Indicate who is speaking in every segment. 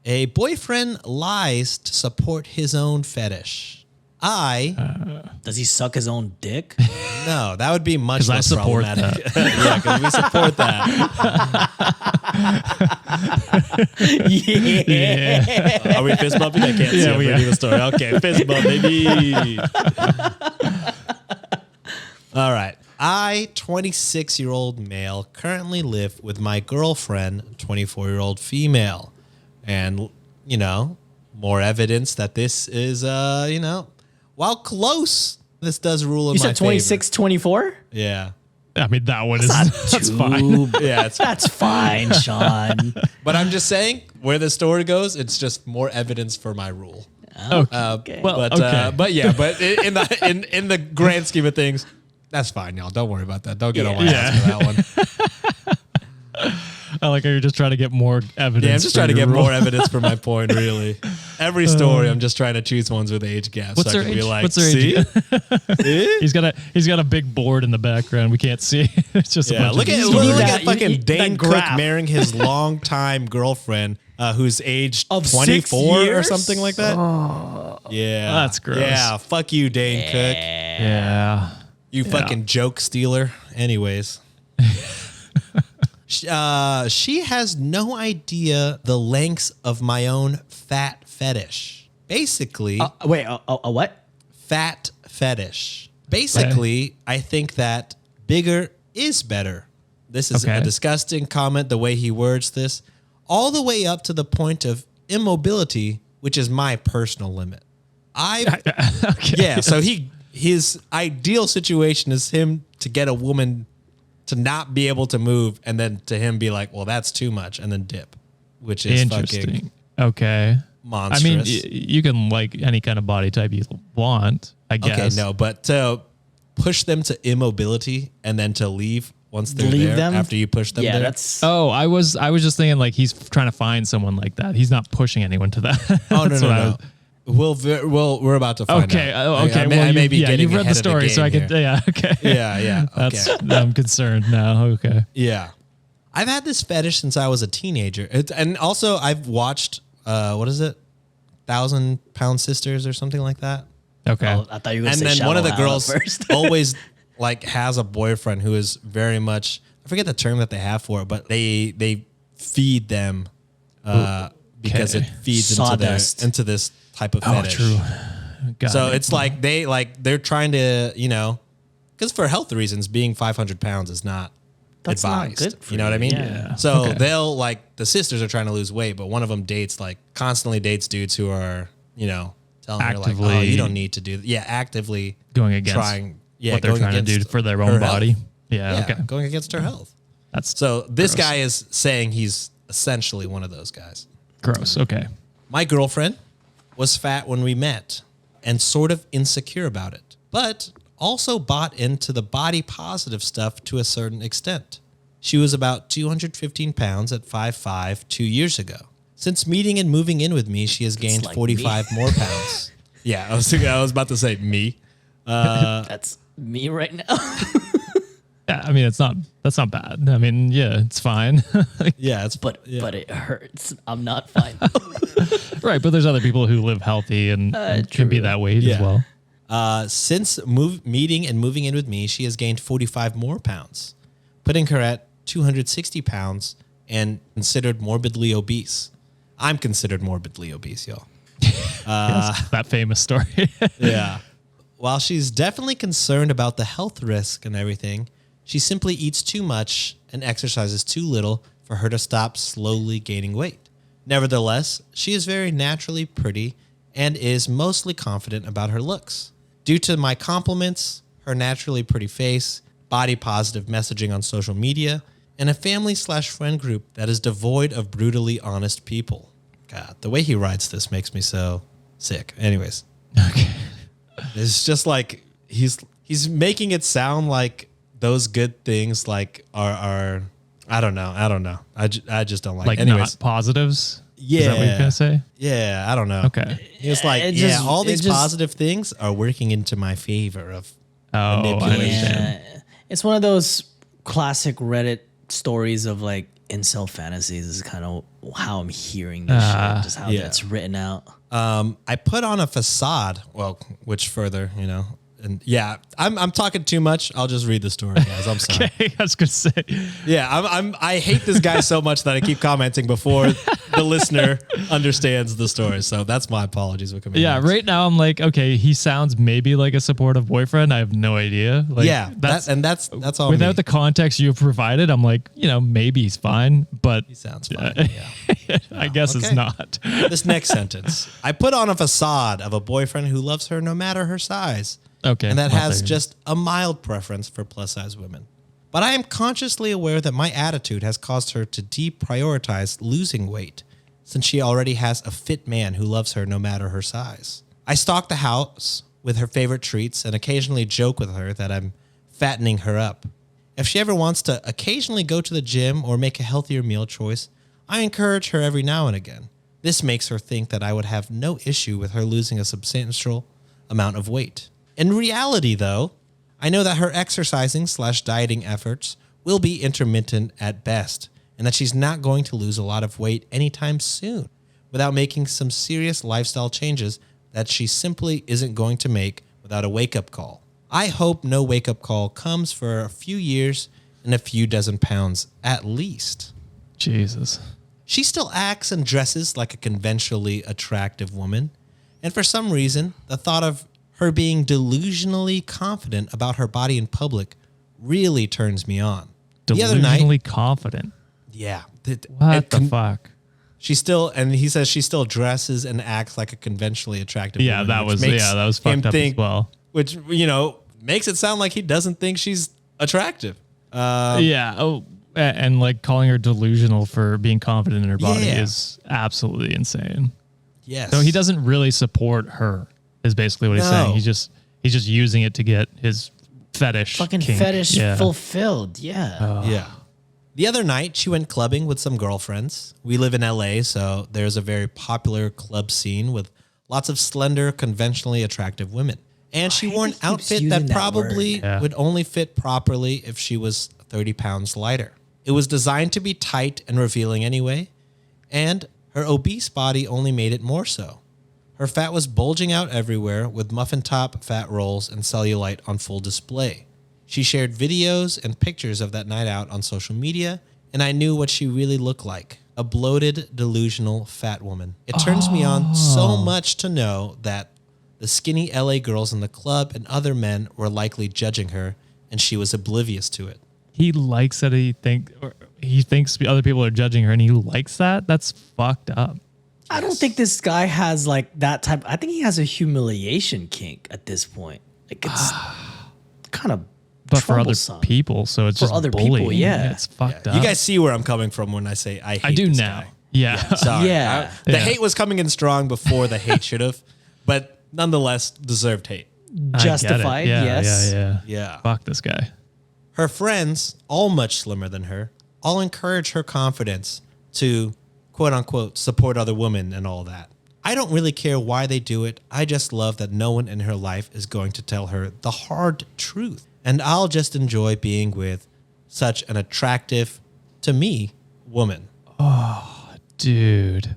Speaker 1: A boyfriend lies to support his own fetish.
Speaker 2: Does he suck his own dick?
Speaker 1: No, that would be much
Speaker 3: 'Cause I
Speaker 1: less
Speaker 3: support
Speaker 1: problematic. Yeah, because we support that.
Speaker 2: Yeah.
Speaker 1: Are we fist bumping? I can't see. I'm reading the story. Okay, fist bump, baby. All right. I, 26-year-old male, currently live with my girlfriend, 24-year-old female. And, more evidence that this is, while close, this does rule in
Speaker 2: You
Speaker 1: my
Speaker 2: said 26, 24?
Speaker 1: favor. Yeah.
Speaker 3: I mean, that's fine.
Speaker 1: Yeah,
Speaker 2: That's fine, Sean.
Speaker 1: but I'm just saying, where the story goes, it's just more evidence for my rule.
Speaker 2: Okay.
Speaker 3: Well,
Speaker 1: But
Speaker 3: okay.
Speaker 1: but in the grand scheme of things, that's fine, y'all. Don't worry about that. Don't get on my ass for that one.
Speaker 3: I like how you're just trying to get more evidence.
Speaker 1: Yeah, I'm just
Speaker 3: for
Speaker 1: trying to
Speaker 3: your
Speaker 1: get
Speaker 3: rule.
Speaker 1: more evidence for my point, really. Every story, I'm just trying to choose ones with age gaps.
Speaker 3: What's
Speaker 1: so I
Speaker 3: their
Speaker 1: can be
Speaker 3: age?
Speaker 1: like,
Speaker 3: What's their
Speaker 1: see?
Speaker 3: age? He's got a big board in the background. We can't see. It's just a
Speaker 1: Yeah,
Speaker 3: bunch
Speaker 1: look
Speaker 3: of
Speaker 1: at
Speaker 2: You
Speaker 1: look
Speaker 2: need
Speaker 1: at
Speaker 2: that-
Speaker 1: fucking
Speaker 2: you need
Speaker 1: Dane
Speaker 2: that
Speaker 1: Cook
Speaker 2: graph.
Speaker 1: marrying his longtime girlfriend, who's aged
Speaker 2: Of
Speaker 1: 24
Speaker 2: 6
Speaker 1: or
Speaker 2: years?
Speaker 1: something like that. Yeah,
Speaker 3: That's gross.
Speaker 1: Yeah, fuck you, Dane Cook.
Speaker 3: Yeah.
Speaker 1: You fucking joke stealer. Anyways. She has no idea the lengths of my own fat fetish. Basically,
Speaker 2: Wait, a what?
Speaker 1: fat fetish. Basically, I think that bigger is better. This is
Speaker 3: Okay.
Speaker 1: a disgusting comment, the way he words this, all the way up to the point of immobility, which is my personal limit. Yeah, so his ideal situation is him to get a woman to not be able to move, and then to him be like, well, that's too much, and then dip, which is fucking
Speaker 3: Interesting. Okay.
Speaker 1: monstrous.
Speaker 3: I mean, you can like any kind of body type you want, I guess.
Speaker 1: Okay, no, but to push them to immobility and then to leave once they're
Speaker 2: Leave
Speaker 1: there
Speaker 2: them?
Speaker 1: after you push them
Speaker 2: Yeah,
Speaker 1: there.
Speaker 2: that's.
Speaker 3: Oh, I was just thinking like he's trying to find someone like that. He's not pushing anyone to that.
Speaker 1: Oh, no,
Speaker 3: That's
Speaker 1: no,
Speaker 3: what I
Speaker 1: no.
Speaker 3: was-
Speaker 1: We're about to find
Speaker 3: Okay.
Speaker 1: out.
Speaker 3: Okay.
Speaker 1: I may be getting
Speaker 3: you've read
Speaker 1: ahead
Speaker 3: the
Speaker 1: of
Speaker 3: story, so I
Speaker 1: game
Speaker 3: could.
Speaker 1: here.
Speaker 3: Yeah. Okay.
Speaker 1: Yeah.
Speaker 3: That's.
Speaker 1: Okay.
Speaker 3: I'm concerned now. Okay.
Speaker 1: Yeah. I've had this fetish since I was a teenager. And also I've watched, what is it? 1,000-Pound Sisters or something like that.
Speaker 3: Okay.
Speaker 2: Oh, I thought you were going
Speaker 1: And
Speaker 2: to say
Speaker 1: then one of the
Speaker 2: Shallow Hal
Speaker 1: girls
Speaker 2: at first.
Speaker 1: always like has a boyfriend who is very much, I forget the term that they have for it, but they feed them because it feeds
Speaker 2: Sawdust.
Speaker 1: into this type of
Speaker 3: Oh,
Speaker 1: fetish.
Speaker 3: true. Got
Speaker 1: So
Speaker 3: it.
Speaker 1: it's like they're trying to, because for health reasons, being 500 pounds is not
Speaker 2: That's not
Speaker 1: advised.
Speaker 2: good for
Speaker 1: You know what I
Speaker 2: you,
Speaker 1: mean?
Speaker 2: yeah.
Speaker 1: So
Speaker 3: Okay.
Speaker 1: they'll the sisters are trying to lose weight, but one of them constantly dates dudes who are, telling her like, oh,
Speaker 3: Actively-
Speaker 1: you don't need to do that. Yeah, actively
Speaker 3: going against
Speaker 1: trying,
Speaker 3: what they're
Speaker 1: going
Speaker 3: trying to do
Speaker 1: against
Speaker 3: for their
Speaker 1: her
Speaker 3: own
Speaker 1: health.
Speaker 3: body.
Speaker 1: Yeah,
Speaker 3: Yeah. Okay.
Speaker 1: going against her health.
Speaker 3: That's
Speaker 1: So this
Speaker 3: gross.
Speaker 1: guy is saying he's essentially one of those guys.
Speaker 3: gross. Okay.
Speaker 1: My girlfriend was fat when we met and sort of insecure about it, but also bought into the body positive stuff to a certain extent. She was about 215 pounds at 5'5" 2 years ago. Since meeting and moving in with me, she has gained
Speaker 2: like
Speaker 1: 45 more pounds. Yeah, I was about to say me.
Speaker 2: That's me right now.
Speaker 3: Yeah. I mean, that's not bad. I mean, yeah, it's fine.
Speaker 1: Yeah, it's
Speaker 2: but it hurts. I'm not fine.
Speaker 3: Right. But there's other people who live healthy and can be
Speaker 2: true.
Speaker 3: that weight
Speaker 1: Yeah.
Speaker 3: as well.
Speaker 1: Since meeting and moving in with me, she has gained 45 more pounds, putting her at 260 pounds and considered morbidly obese. I'm considered morbidly obese, y'all.
Speaker 3: Yes, that famous story.
Speaker 1: Yeah. While she's definitely concerned about the health risk and everything, she simply eats too much and exercises too little for her to stop slowly gaining weight. Nevertheless, she is very naturally pretty and is mostly confident about her looks. Due to my compliments, her naturally pretty face, body positive messaging on social media, and a family/friend group that is devoid of brutally honest people. God, the way he writes this makes me so sick. Anyways.
Speaker 3: Okay.
Speaker 1: It's just like he's making it sound like those good things are I don't know. I just don't like
Speaker 3: Like
Speaker 1: it. Anyways.
Speaker 3: not positives.
Speaker 1: Yeah.
Speaker 3: Is that what you're gonna say?
Speaker 1: Yeah, I don't know.
Speaker 3: Okay.
Speaker 1: He was like,
Speaker 2: It
Speaker 1: yeah,
Speaker 2: just-
Speaker 1: all
Speaker 2: it
Speaker 1: these
Speaker 2: just-
Speaker 1: positive things are working into my favor of
Speaker 3: Oh, I
Speaker 1: manipulation.
Speaker 3: understand.
Speaker 2: It's one of those classic Reddit stories of like incel fantasies is kind of how I'm hearing this shit, just how
Speaker 1: Yeah.
Speaker 2: that's written out.
Speaker 1: I put on a facade. Well, which further, and yeah, I'm talking too much. I'll just read the story, guys. I'm sorry.
Speaker 3: Okay, I was gonna say.
Speaker 1: Yeah, I hate this guy so much that I keep commenting before the listener understands the story. So that's my apologies.
Speaker 3: Yeah, right now I'm like, okay, he sounds maybe like a supportive boyfriend. I have no idea. Like,
Speaker 1: yeah, that's all.
Speaker 3: without
Speaker 1: me.
Speaker 3: the context you've provided. I'm like, maybe he's fine, but
Speaker 1: He sounds fine. Yeah.
Speaker 3: I guess it's
Speaker 1: okay.
Speaker 3: not.
Speaker 1: This next sentence. I put on a facade of a boyfriend who loves her no matter her size.
Speaker 3: Okay,
Speaker 1: And that
Speaker 3: well,
Speaker 1: has
Speaker 3: there you
Speaker 1: just a mild preference for plus size women. But I am consciously aware that my attitude has caused her to deprioritize losing weight, since she already has a fit man who loves her no matter her size. I stock the house with her favorite treats and occasionally joke with her that I'm fattening her up. If she ever wants to occasionally go to the gym or make a healthier meal choice, I encourage her every now and again. This makes her think that I would have no issue with her losing a substantial amount of weight. In reality, though, I know that her exercising/dieting efforts will be intermittent at best, and that she's not going to lose a lot of weight anytime soon without making some serious lifestyle changes that she simply isn't going to make without a wake-up call. I hope no wake-up call comes for a few years and a few dozen pounds at least.
Speaker 3: Jesus.
Speaker 1: She still acts and dresses like a conventionally attractive woman, and for some reason, the thought of her being delusionally confident about her body in public really turns me on. The other night,
Speaker 3: Delusionally confident.
Speaker 1: yeah,
Speaker 3: What the fuck?
Speaker 1: She still, and he says she still dresses and acts like a conventionally attractive
Speaker 3: Yeah,
Speaker 1: woman.
Speaker 3: that
Speaker 1: which
Speaker 3: was
Speaker 1: makes
Speaker 3: that was
Speaker 1: him
Speaker 3: fucked up as well.
Speaker 1: Which makes it sound like he doesn't think she's attractive.
Speaker 3: Yeah. Oh, and like calling her delusional for being confident in her body
Speaker 1: Yeah.
Speaker 3: is absolutely insane.
Speaker 1: Yes.
Speaker 3: So he doesn't really support her. Is basically what he's
Speaker 1: No.
Speaker 3: saying. He's just using it to get his fetish.
Speaker 2: Fucking
Speaker 3: kink.
Speaker 2: fetish
Speaker 3: Yeah.
Speaker 2: fulfilled. Yeah.
Speaker 1: Yeah. The other night, she went clubbing with some girlfriends. We live in LA, so there's a very popular club scene with lots of slender, conventionally attractive women. And she wore an
Speaker 2: he keeps
Speaker 1: outfit
Speaker 2: using
Speaker 1: that
Speaker 2: that
Speaker 1: probably
Speaker 2: word.
Speaker 3: Yeah.
Speaker 1: would only fit properly if she was 30 pounds lighter. It was designed to be tight and revealing anyway, and her obese body only made it more so. Her fat was bulging out everywhere with muffin top, fat rolls, and cellulite on full display. She shared videos and pictures of that night out on social media, and I knew what she really looked like. A bloated, delusional fat woman. It turns me on so much to know that the skinny LA girls in the club and other men were likely judging her, and she was oblivious to it.
Speaker 3: He likes that he thinks other people are judging her, and he likes that. That's fucked up.
Speaker 2: I don't think this guy has like that type. I think he has a humiliation kink at this point. Like it's kind of
Speaker 3: But for other
Speaker 2: troublesome.
Speaker 3: people, so it's
Speaker 2: For
Speaker 3: just
Speaker 2: other people,
Speaker 3: bullying.
Speaker 2: yeah.
Speaker 3: It's fucked up.
Speaker 1: You guys see where I'm coming from when I say I hate
Speaker 3: I do
Speaker 1: this
Speaker 3: now.
Speaker 1: guy.
Speaker 3: Yeah.
Speaker 1: Sorry.
Speaker 2: Yeah.
Speaker 1: The
Speaker 3: Yeah.
Speaker 1: hate was coming in strong before the hate should have, but nonetheless deserved hate.
Speaker 3: I get it.
Speaker 2: Justified,
Speaker 3: Yeah,
Speaker 2: yes.
Speaker 3: Yeah.
Speaker 1: Yeah.
Speaker 3: Fuck this guy.
Speaker 1: Her friends, all much slimmer than her, all encourage her confidence to quote unquote support other women and all that. I don't really care why they do it. I just love that no one in her life is going to tell her the hard truth. And I'll just enjoy being with such an attractive, to me, woman.
Speaker 3: Dude.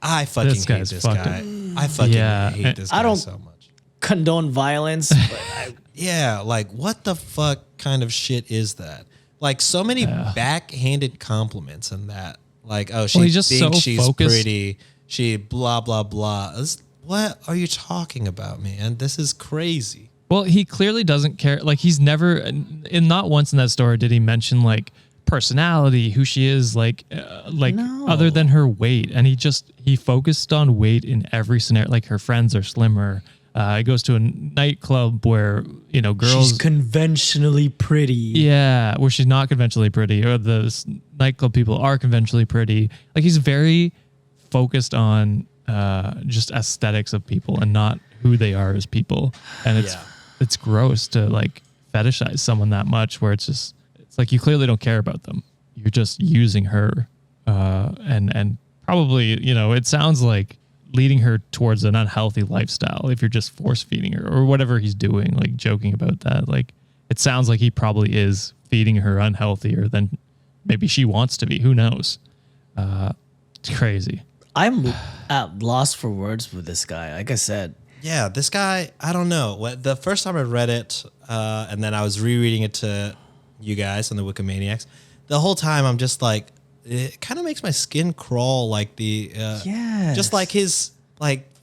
Speaker 1: I fucking
Speaker 3: This
Speaker 1: hate
Speaker 3: guy's
Speaker 1: this
Speaker 3: fucked
Speaker 1: guy.
Speaker 3: up.
Speaker 1: I fucking
Speaker 3: Yeah.
Speaker 1: hate this guy
Speaker 2: I don't-
Speaker 1: so much.
Speaker 2: condone violence. But
Speaker 1: Yeah, like what the fuck kind of shit is that? Like so many backhanded compliments in that. Like, oh, she
Speaker 3: Well, he's just
Speaker 1: thinks
Speaker 3: so
Speaker 1: she's
Speaker 3: focused.
Speaker 1: pretty. She blah blah blah. What are you talking about, man? This is crazy.
Speaker 3: Well, he clearly doesn't care. Like he's never, and not once in that story did he mention like personality, who she is, like
Speaker 2: No.
Speaker 3: other than her weight. And he focused on weight in every scenario. Like her friends are slimmer. He goes to a nightclub where, girls.
Speaker 2: she's conventionally pretty.
Speaker 3: Yeah, where she's not conventionally pretty, or the nightclub people are conventionally pretty. Like he's very focused on just aesthetics of people and not who they are as people. And it's gross to like fetishize someone that much, where it's like you clearly don't care about them. You're just using her, and probably it sounds like leading her towards an unhealthy lifestyle if you're just force feeding her or whatever he's doing, like joking about that. Like it sounds like he probably is feeding her unhealthier than maybe she wants to be. Who knows? It's crazy.
Speaker 2: I'm at loss for words with this guy. Like I said,
Speaker 1: Yeah, this guy, I don't know. The first time I read it, and then I was rereading it to you guys and the Wikimaniacs, the whole time I'm just like, it kind of makes my skin crawl. Like just like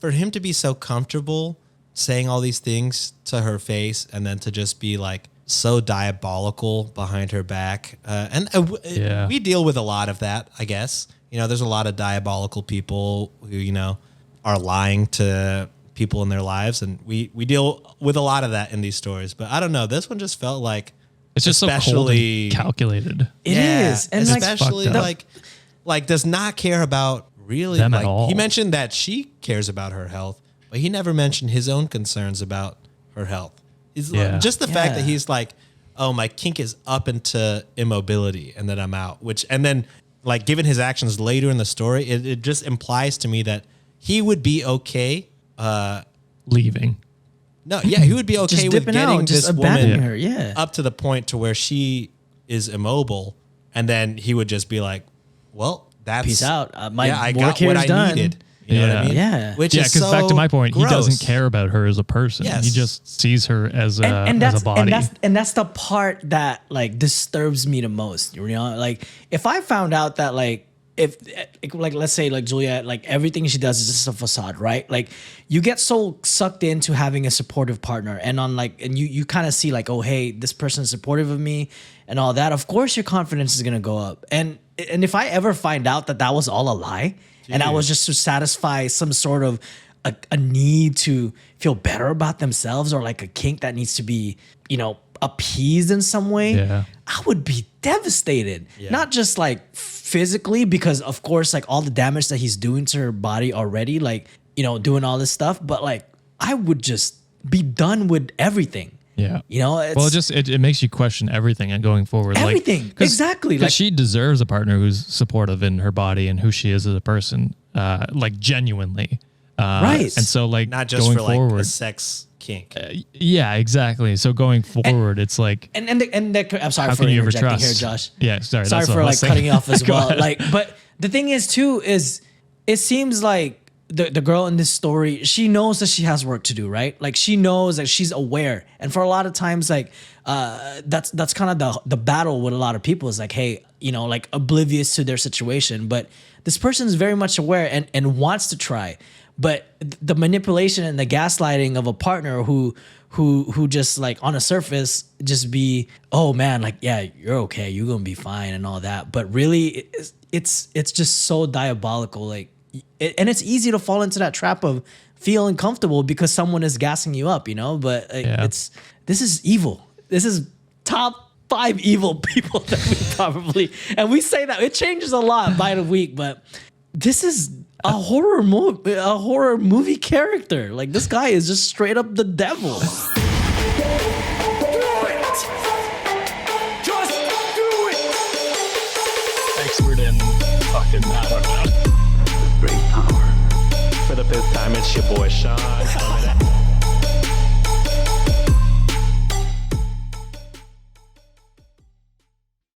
Speaker 1: for him to be so comfortable saying all these things to her face and then to just be like so diabolical behind her back. We deal with a lot of that, I guess. You know, there's a lot of diabolical people who, you know, are lying to people in their lives. And we deal with a lot of that in these stories. But I don't know. This one just felt like
Speaker 3: it's just so cold and calculated.
Speaker 2: It is. And
Speaker 1: especially like does not care about really
Speaker 3: them at all.
Speaker 1: He mentioned that she cares about her health, but he never mentioned his own concerns about her health. Just the fact that he's like, oh, my kink is up into immobility and then I'm out, and then like given his actions later in the story, it just implies to me that he would be okay
Speaker 3: leaving.
Speaker 1: No, yeah, he would be okay with getting this woman
Speaker 2: her,
Speaker 1: up to the point to where she is immobile, and then he would just be like, well, that's
Speaker 2: peace out.
Speaker 1: I got what I
Speaker 2: done.
Speaker 1: needed. You know what I mean?
Speaker 2: Yeah.
Speaker 1: Which is
Speaker 3: because back to my point,
Speaker 1: gross.
Speaker 3: he doesn't care about her as a person.
Speaker 1: Yes.
Speaker 3: He just sees her as a body.
Speaker 2: And that's the part that like disturbs me the most. You know, like if I found out that like let's say like Juliet, like everything she does is just a facade, right? Like you get so sucked into having a supportive partner and you kind of see like, oh, hey, this person is supportive of me and all that. Of course your confidence is going to go up. And if I ever find out that that was all a lie and I was just to satisfy some sort of a need to feel better about themselves or like a kink that needs to be, you know, appeased in some way, I would be devastated. Not just like physically, because of course, like all the damage that he's doing to her body already, like, you know, doing all this stuff, but like I would just be done with everything.
Speaker 3: Yeah.
Speaker 2: You know,
Speaker 3: it makes you question everything and going forward.
Speaker 2: Everything.
Speaker 3: Like,
Speaker 2: exactly.
Speaker 3: Because she deserves a partner who's supportive in her body and who she is as a person, like genuinely.
Speaker 2: Right.
Speaker 3: And so like
Speaker 1: not just
Speaker 3: going
Speaker 1: for like
Speaker 3: forward,
Speaker 1: a sex kink.
Speaker 3: Yeah, exactly. So going forward, it's like,
Speaker 2: I'm sorry for interjecting here, Josh.
Speaker 3: Yeah, sorry.
Speaker 2: Sorry for like cutting you off as well. Like, but the thing is too, is it seems like the girl in this story, she knows that she has work to do, right? Like she knows that she's aware. And for a lot of times, like, that's kind of the battle with a lot of people is like, hey, you know, like oblivious to their situation. But this person is very much aware and wants to try. But the manipulation and the gaslighting of a partner who just like on a surface just be, oh man, like, yeah, you're okay, you're gonna be fine and all that. But really it's just so diabolical. Like, and it's easy to fall into that trap of feeling comfortable because someone is gassing you up, you know, but like, this is evil. This is top 5 evil people that we probably, and we say that it changes a lot by the week, but this is a horror movie character. Like this guy is just straight up the devil.
Speaker 4: Do it! Just do it!
Speaker 3: expert in fucking, I don't know.
Speaker 4: Great power.
Speaker 1: For the 5th time, it's your boy Sean.